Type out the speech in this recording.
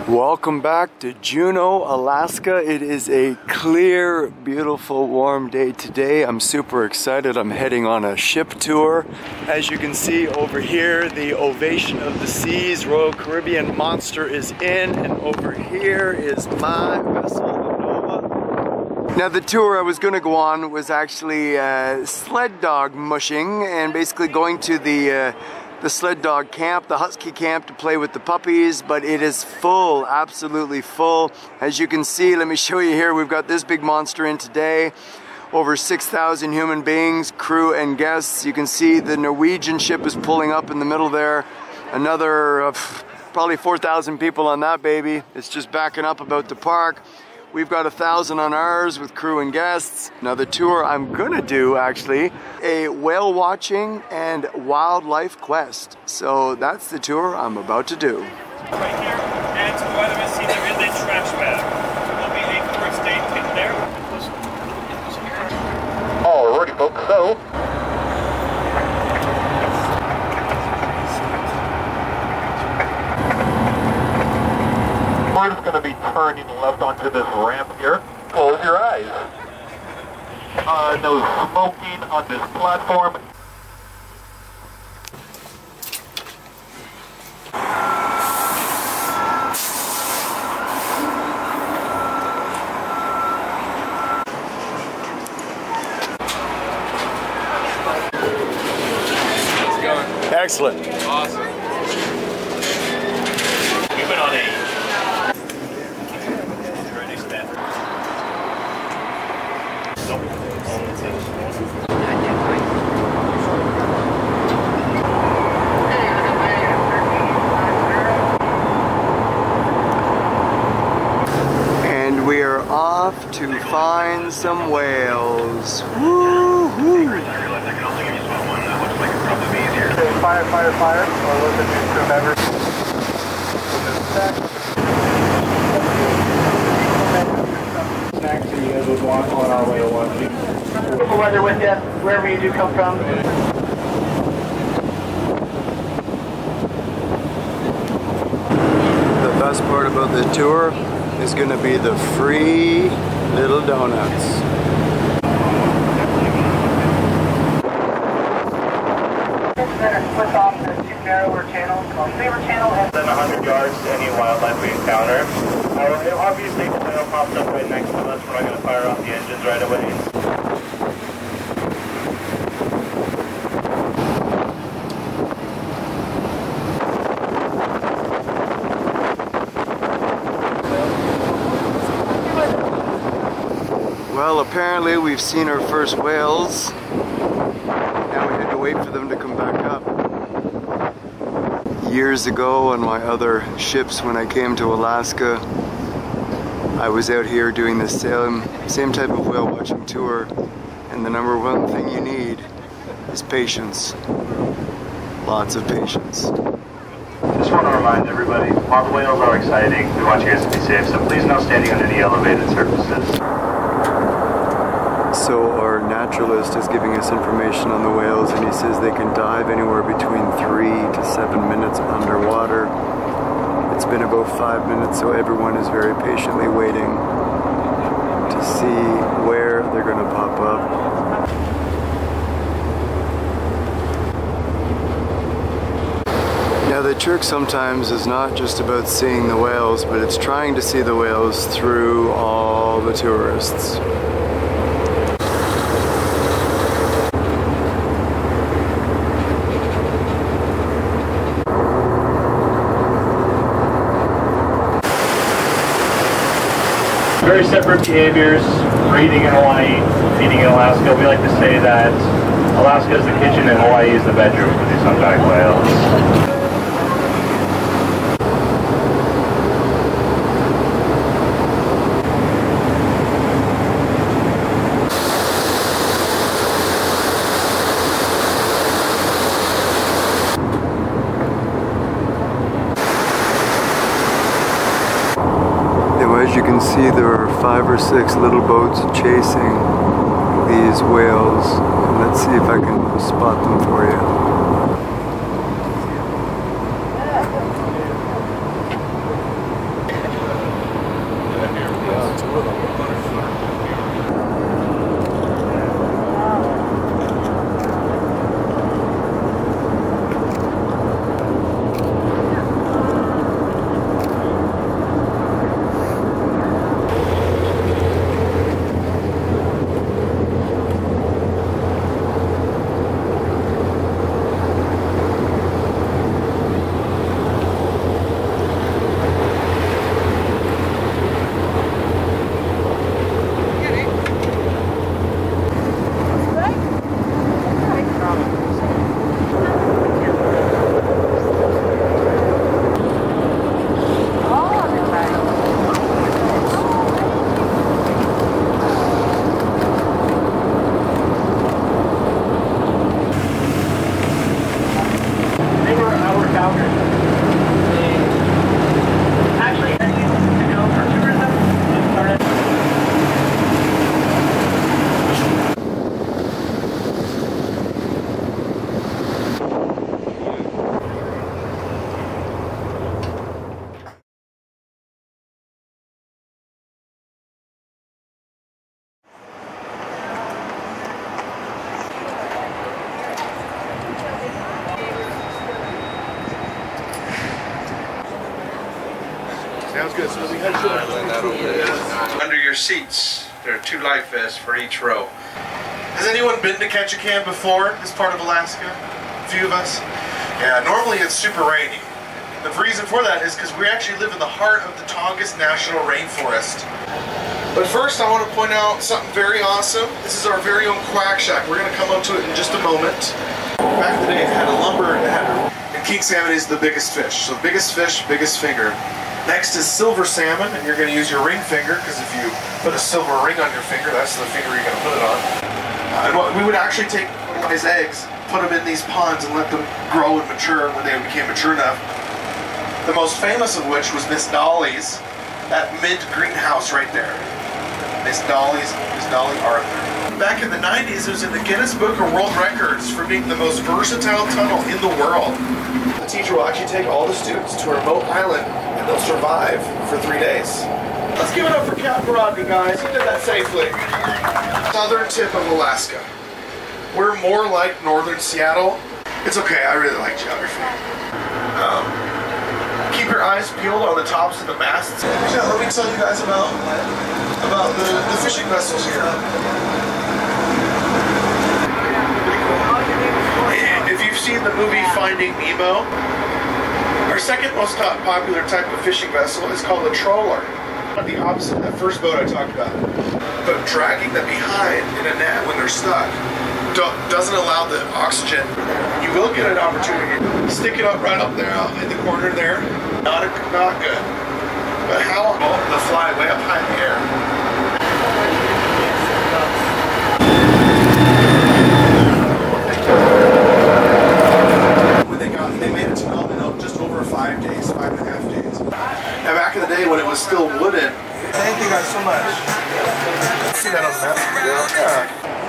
Welcome back to Juneau, Alaska. It is a clear, beautiful, warm day today. I'm super excited. I'm heading on a ship tour. As you can see over here, the Ovation of the Seas Royal Caribbean Monster is in, and over here is my vessel, the Nova. Now the tour I was going to go on was actually sled dog mushing, and basically going to the sled dog camp, the husky camp, to play with the puppies, but it is full, absolutely full. As you can see, let me show you here, we've got this big monster in today. Over 6,000 human beings, crew and guests. You can see the Norwegian ship is pulling up in the middle there. Another probably 4,000 people on that baby. It's just backing up about to park. We've got 1,000 on ours with crew and guests. Now the tour I'm gonna do, actually, a whale watching and wildlife quest. So that's the tour I'm about to do. Right here, and to the right of us, see there is a trash bag. There'll be a first aid kit there. Alrighty folks, so we're just going to be turning left onto this ramp here. Close your eyes. No smoking on this platform. How's it going? Excellent. Awesome. We've been on a And we are off to find some whales. Woo-hoo. Fire, fire, fire. Or was it new crew members? Snacks that you guys would want on our whale watching. Beautiful weather with you, wherever you do come from. The best part about the tour is going to be the free little donuts. Flip off the two narrower channels called Saber Channel and then 100 yards to any wildlife we encounter. Obviously, if the whale pops up right next to us, we're not going to fire off the engines right away. Well, apparently we've seen our first whales. Now we had to wait for them to come back up. Years ago on my other ships when I came to Alaska, I was out here doing the same type of whale watching tour, and the number one thing you need is patience. Lots of patience. Just want to remind everybody, while the whales are exciting, we want you guys to be safe, so please no standing on any elevated surfaces. So our naturalist is giving us information on the whales, and he says they can dive anywhere between 3 to 7 minutes underwater. It's been about 5 minutes, so everyone is very patiently waiting to see where they're going to pop up. Now the trick sometimes is not just about seeing the whales, but it's trying to see the whales through all the tourists. Very separate behaviors, breeding in Hawaii, feeding in Alaska. We like to say that Alaska is the kitchen and Hawaii is the bedroom for these humpback whales. As you can see, there are 5 or 6 little boats chasing these whales. And let's see if I can spot them for you. Sounds good. So we had under your seats, there are 2 life vests for each row. Has anyone been to Ketchikan before, this part of Alaska? A few of us? Yeah, normally it's super rainy. The reason for that is because we actually live in the heart of the Tongass National Rainforest. But first I want to point out something very awesome. This is our very own quack shack. We're going to come up to it in just a moment. Back in the day it had a lumber, and king salmon is the biggest fish. So biggest fish, biggest finger. Next is silver salmon, and you're going to use your ring finger, because if you put a silver ring on your finger, that's the finger you're going to put it on. And we would actually take fertilized eggs, put them in these ponds, and let them grow and mature when they became mature enough. The most famous of which was Miss Dolly's, that mint greenhouse right there. Miss Dolly Arthur. Back in the 90s, it was in the Guinness Book of World Records for being the most versatile tunnel in the world. The teacher will actually take all the students to a remote island, and they'll survive for 3 days. Let's give it up for Captain Rodney, guys. He did that safely. Southern tip of Alaska. We're more like northern Seattle. It's okay, I really like geography. Keep your eyes peeled on the tops of the masts. Yeah, let me tell you guys about the fishing vessels here. If you've seen the movie Finding Nemo, our second most popular type of fishing vessel is called a trawler. The opposite of that first boat I talked about. But dragging them behind in a net when they're stuck doesn't allow the oxygen. You will get an opportunity. Stick it up right up there in the corner there. Not good. But how? The fly way up high in the air. When they made it to Melbourne just over 5 days, 5.5 days. Now back in the day when it was still wooden. Thank you guys so much. See that on the map? Yeah.